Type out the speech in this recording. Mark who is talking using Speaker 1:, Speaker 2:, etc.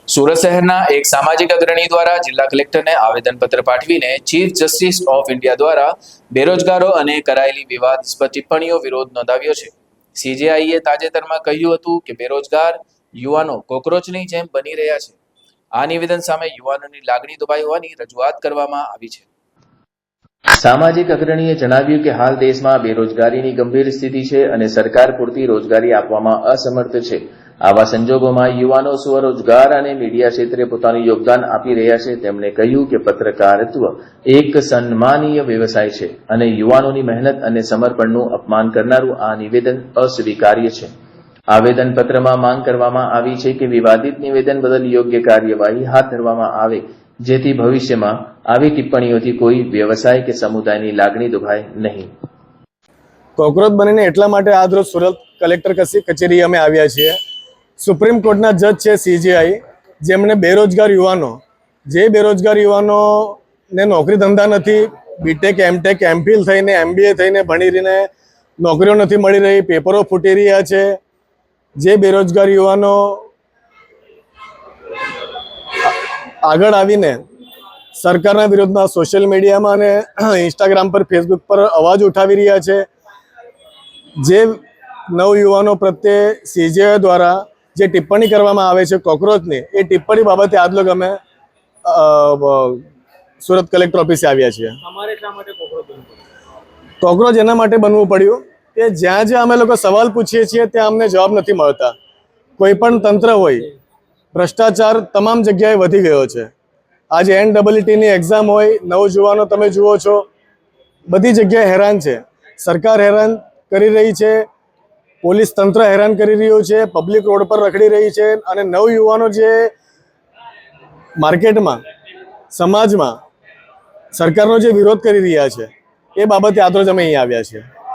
Speaker 1: સુરત શહેરના એક સામાજિક અગ્રણી દ્વારા જિલ્લા કલેક્ટરને આવેદનપત્ર પાઠવીને ચીફ જસ્ટિસ ઓફ ઇન્ડિયા દ્વારા બેરોજગારો અને કરાયેલી વિવાદાસ્પદ ટિપ્પણીઓ વિરોધ નોંધાવ્યો છે। સીજેઆઈએ તાજેતરમાં કહ્યું હતું કે બેરોજગાર યુવાનો કોકરોચની જેમ બની રહ્યા છે। આ નિવેદન સામે યુવાનોની લાગણી દુભાઈ હોવાની રજૂઆત કરવામાં આવી છે। સામાજિક અગ્રણીએ જણાવ્યું કે હાલ દેશમાં બેરોજગારીની ગંભીર સ્થિતિ છે અને સરકાર પૂરતી રોજગારી આપવામાં અસમર્થ છે। આવા સંજોગોમાં યુવાનો સ્વરોજગાર અને મીડિયા ક્ષેત્રે પોતાનું યોગદાન આપી રહ્યા છે। તેમણે કહ્યું કે પત્રકારત્વ એક સન્માનીય વ્યવસાય છે અને યુવાનોની મહેનત અને સમર્પણનું અપમાન કરનારું આ નિવેદન અસ્વીકાર્ય છે। આવેદનપત્રમાં માંગ કરવામાં આવી છે કે વિવાદિત નિવેદન બદલ યોગ્ય કાર્યવાહી હાથ ધરવામાં આવે, જેથી ભવિષ્યમાં આવી ટિપ્પણીઓથી કોઈ વ્યવસાય કે સમુદાયની લાગણી દુભાય નહીં।
Speaker 2: કોકરોચ બનીને એટલા માટે આજરોજ સુરત કલેક્ટર કચેરી અમે આવ્યા છીએ। સુપ્રીમ કોર્ટના જજ છે સીજેઆઈ, જેમણે બેરોજગાર યુવાનોને નોકરી ધંધા નથી, બીટેક એમટેક એમફિલ થઈને એમબીએ થઈને ભણી રહીને નોકરીઓ નથી મળી રહી, પેપરો ફૂટી રહ્યા છે। જે બેરોજગાર યુવાનો આગળ આવીને સરકારના વિરોધમાં સોશિયલ મીડિયામાં અને ઇન્સ્ટાગ્રામ પર ફેસબુક પર અવાજ ઉઠાવી રહ્યા છે। જે નવયુવાનો પ્રત્યે સીજેઆઈ દ્વારા જે ટિપ્પણી કરવામાં આવે છે કોકરોચની, એ ટિપ્પણી બાબતે આજ લોક અમે સુરત કલેક્ટર ઓફિસે આવ્યા છીએ। કોકરોચ એના માટે બનવું પડ્યું કે જ્યાં જ્યાં અમે લોકો સવાલ પૂછીએ છીએ ત્યાં અમને જવાબ નથી મળતા। કોઈ પણ તંત્ર હોય, ભ્રષ્ટાચાર તમામ જગ્યાએ વધી ગયો છે। આજે NEETની એક્ઝામ હોય, નવજુવાનો તમે જુઓ છો બધી જગ્યાએ હેરાન છે। સરકાર હેરાન કરી રહી છે, પોલીસ તંત્ર હેરાન કરી રહ્યું છે, પબ્લિક રોડ પર રખડી રહી છે અને નવયુવાનો જે માર્કેટમાં સમાજમાં સરકારનો જે વિરોધ કરી રહ્યા છે એ બાબતે આજરોજ અમે અહીં આવ્યા છીએ।